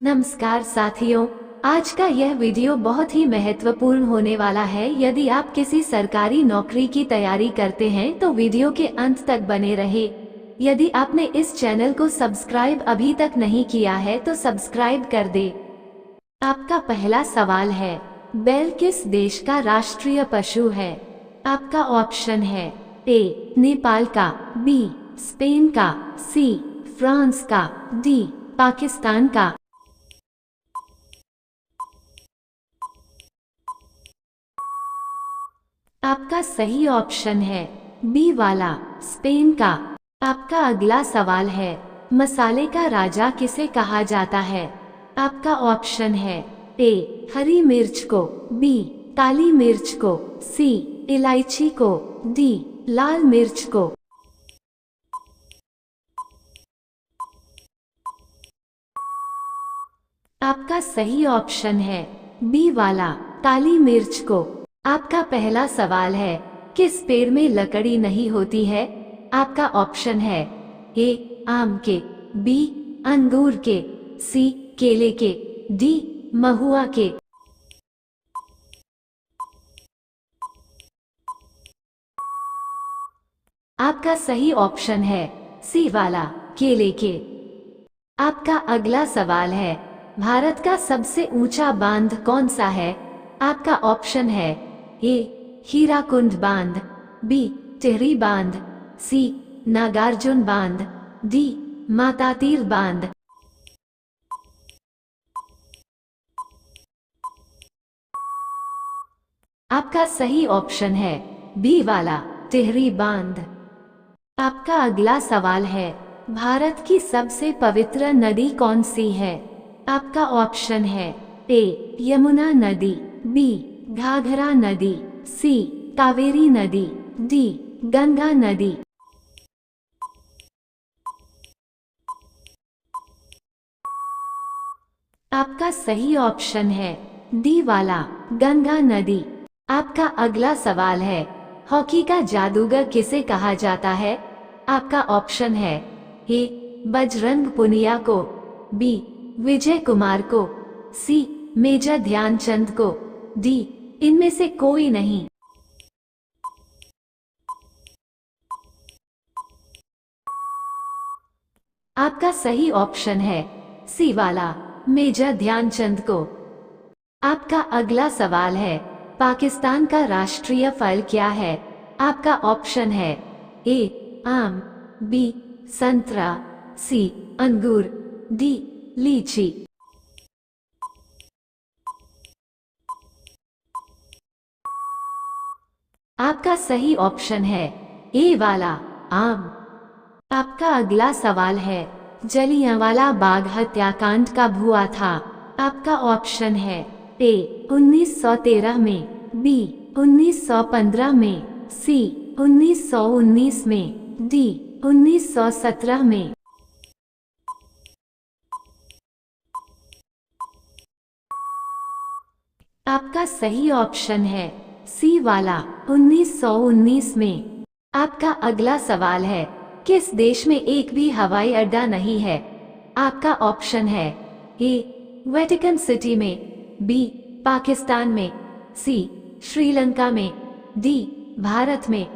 नमस्कार साथियों, आज का यह वीडियो बहुत ही महत्वपूर्ण होने वाला है। यदि आप किसी सरकारी नौकरी की तैयारी करते हैं तो वीडियो के अंत तक बने रहे। यदि आपने इस चैनल को सब्सक्राइब अभी तक नहीं किया है तो सब्सक्राइब कर दे। आपका पहला सवाल है, बैल किस देश का राष्ट्रीय पशु है? आपका ऑप्शन है ए नेपाल का, बी स्पेन का, सी फ्रांस का, डी पाकिस्तान का। आपका सही ऑप्शन है बी वाला, स्पेन का। आपका अगला सवाल है, मसाले का राजा किसे कहा जाता है? आपका ऑप्शन है ए हरी मिर्च को, बी काली मिर्च को, सी इलायची को, डी लाल मिर्च को। आपका सही ऑप्शन है बी वाला, काली मिर्च को। आपका पहला सवाल है, किस पेड़ में लकड़ी नहीं होती है? आपका ऑप्शन है ए आम के, बी अंगूर के, सी केले के, डी महुआ के। आपका सही ऑप्शन है सी वाला, केले के। आपका अगला सवाल है, भारत का सबसे ऊंचा बांध कौन सा है? आपका ऑप्शन है ए हीराकुंड बांध, बी टिहरी बांध, सी नागार्जुन बांध, डी मातातीर बांध। आपका सही ऑप्शन है बी वाला, टिहरी बांध। आपका अगला सवाल है, भारत की सबसे पवित्र नदी कौन सी है? आपका ऑप्शन है ए यमुना नदी, बी घाघरा नदी, सी कावेरी नदी, डी गंगा नदी। आपका सही ऑप्शन है डी वाला, गंगा नदी। आपका अगला सवाल है, हॉकी का जादूगर किसे कहा जाता है? आपका ऑप्शन है ए बजरंग पुनिया को, बी विजय कुमार को, सी मेजर ध्यानचंद को, डी इनमें से कोई नहीं। आपका सही ऑप्शन है सी वाला, मेजर ध्यानचंद को। आपका अगला सवाल है, पाकिस्तान का राष्ट्रीय फल क्या है? आपका ऑप्शन है ए आम, बी संतरा, सी अंगूर, डी लीची। आपका सही ऑप्शन है ए वाला, आम। आपका अगला सवाल है, जलियांवाला बाग हत्याकांड कब हुआ था? आपका ऑप्शन है ए 1913 में, बी 1915 में, सी 1919 में, डी 1917 में। आपका सही ऑप्शन है सी वाला, 1919 में। आपका अगला सवाल है, किस देश में एक भी हवाई अड्डा नहीं है? आपका ऑप्शन है ए वेटिकन सिटी में, बी पाकिस्तान में, सी श्रीलंका में, डी भारत में।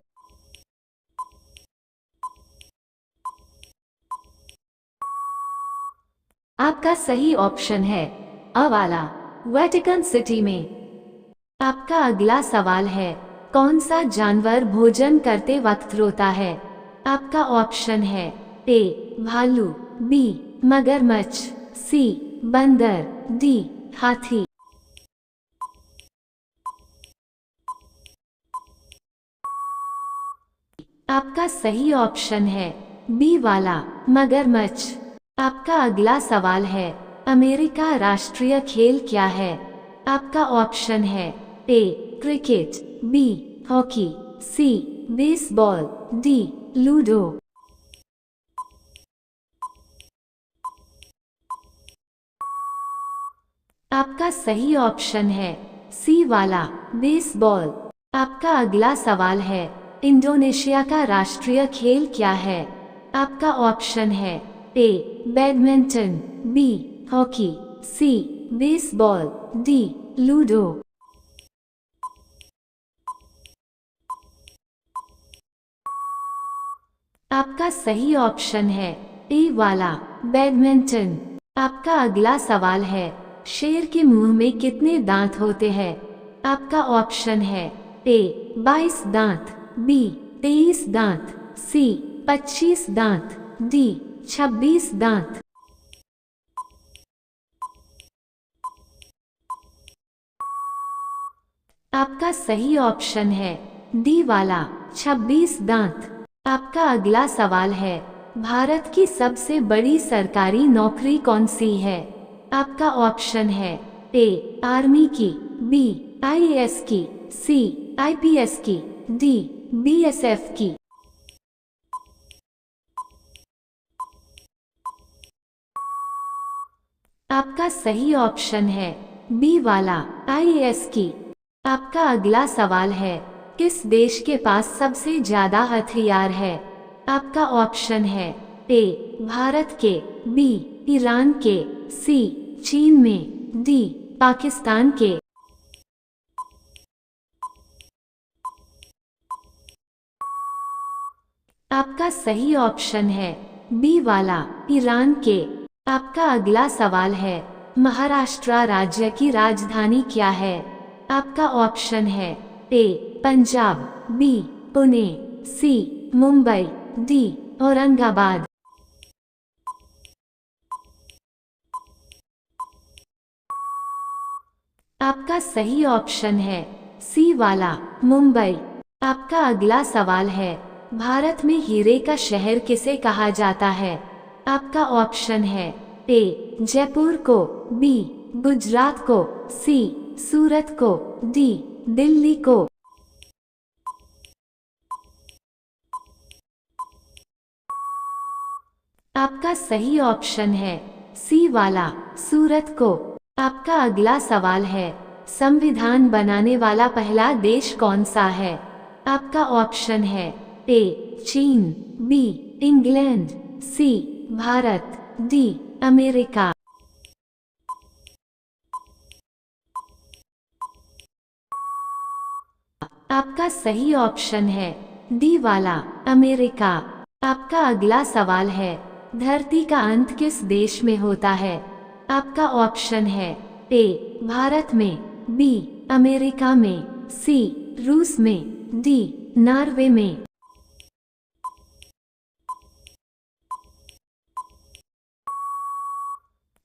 आपका सही ऑप्शन है अ वाला, वेटिकन सिटी में। आपका अगला सवाल है, कौन सा जानवर भोजन करते वक्त रोता है? आपका ऑप्शन है ए भालू, बी मगरमच्छ, सी बंदर, डी हाथी। आपका सही ऑप्शन है बी वाला, मगरमच्छ। आपका अगला सवाल है, अमेरिका राष्ट्रीय खेल क्या है? आपका ऑप्शन है ए क्रिकेट, बी हॉकी, सी बेसबॉल, डी लूडो। आपका सही ऑप्शन है सी वाला, बेसबॉल। आपका अगला सवाल है, इंडोनेशिया का राष्ट्रीय खेल क्या है? आपका ऑप्शन है A badminton, B hockey, C baseball, D ludo. आपका सही ऑप्शन है ए वाला बैडमिंटन। आपका अगला सवाल है, शेर के मुंह में कितने दांत होते हैं? आपका ऑप्शन है ए 22 दांत, बी 23 दांत, सी 25 दांत, डी 26 दांत। आपका सही ऑप्शन है डी वाला 26 दांत। आपका अगला सवाल है, भारत की सबसे बड़ी सरकारी नौकरी कौन सी है? आपका ऑप्शन है ए आर्मी की, बी आईएएस की, सी आईपीएस की, डी बीएसएफ की। आपका सही ऑप्शन है बी वाला आईएएस की। आपका अगला सवाल है, किस देश के पास सबसे ज्यादा हथियार है? आपका ऑप्शन है ए भारत के, बी ईरान के, सी चीन में, डी पाकिस्तान के। आपका सही ऑप्शन है बी वाला ईरान के। आपका अगला सवाल है, महाराष्ट्र राज्य की राजधानी क्या है? आपका ऑप्शन है ए पंजाब, बी पुणे, सी मुंबई, डी औरंगाबाद। आपका सही ऑप्शन है सी वाला मुंबई। आपका अगला सवाल है, भारत में हीरे का शहर किसे कहा जाता है? आपका ऑप्शन है ए जयपुर को, बी गुजरात को, सी सूरत को, डी दिल्ली को। आपका सही ऑप्शन है सी वाला सूरत को। आपका अगला सवाल है, संविधान बनाने वाला पहला देश कौन सा है? आपका ऑप्शन है ए चीन, बी इंग्लैंड, सी भारत, डी अमेरिका। आपका सही ऑप्शन है डी वाला अमेरिका। आपका अगला सवाल है, धरती का अंत किस देश में होता है? आपका ऑप्शन है ए भारत में, बी अमेरिका में, सी रूस में, डी नॉर्वे में।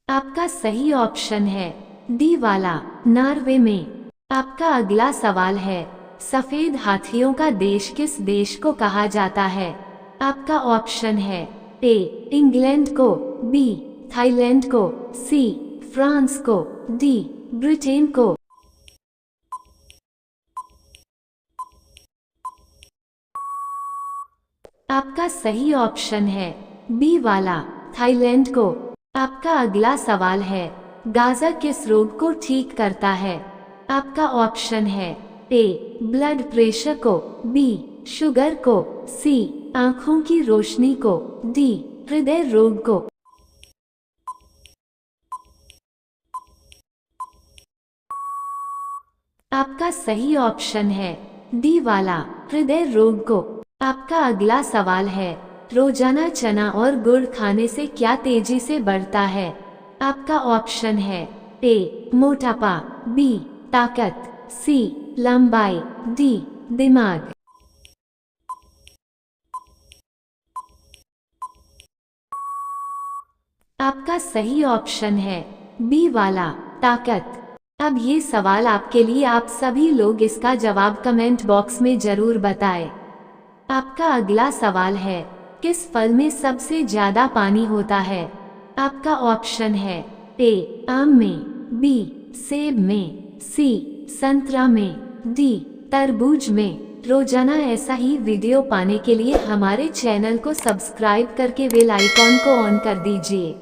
आपका सही ऑप्शन है डी वाला नॉर्वे में। आपका अगला सवाल है, सफेद हाथियों का देश किस देश को कहा जाता है? आपका ऑप्शन है ए इंग्लैंड को, बी थाईलैंड को, सी फ्रांस को, डी ब्रिटेन को। आपका सही ऑप्शन है बी वाला थाईलैंड को। आपका अगला सवाल है, गाजर किस रोग को ठीक करता है? आपका ऑप्शन है ए ब्लड प्रेशर को, बी शुगर को, सी आंखों की रोशनी को, डी हृदय रोग को। आपका सही ऑप्शन है डी वाला हृदय रोग को। आपका अगला सवाल है, रोजाना चना और गुड़ खाने से क्या तेजी से बढ़ता है? आपका ऑप्शन है ए मोटापा, बी ताकत, सी लंबाई, डी दिमाग। आपका सही ऑप्शन है बी वाला ताकत। अब ये सवाल आपके लिए, आप सभी लोग इसका जवाब कमेंट बॉक्स में जरूर बताएं। आपका अगला सवाल है, किस फल में सबसे ज्यादा पानी होता है? आपका ऑप्शन है ए आम में, बी सेब में, सी संतरा में, डी तरबूज में। रोजाना ऐसा ही वीडियो पाने के लिए हमारे चैनल को सब्सक्राइब करके बेल आइकॉन को ऑन कर दीजिए।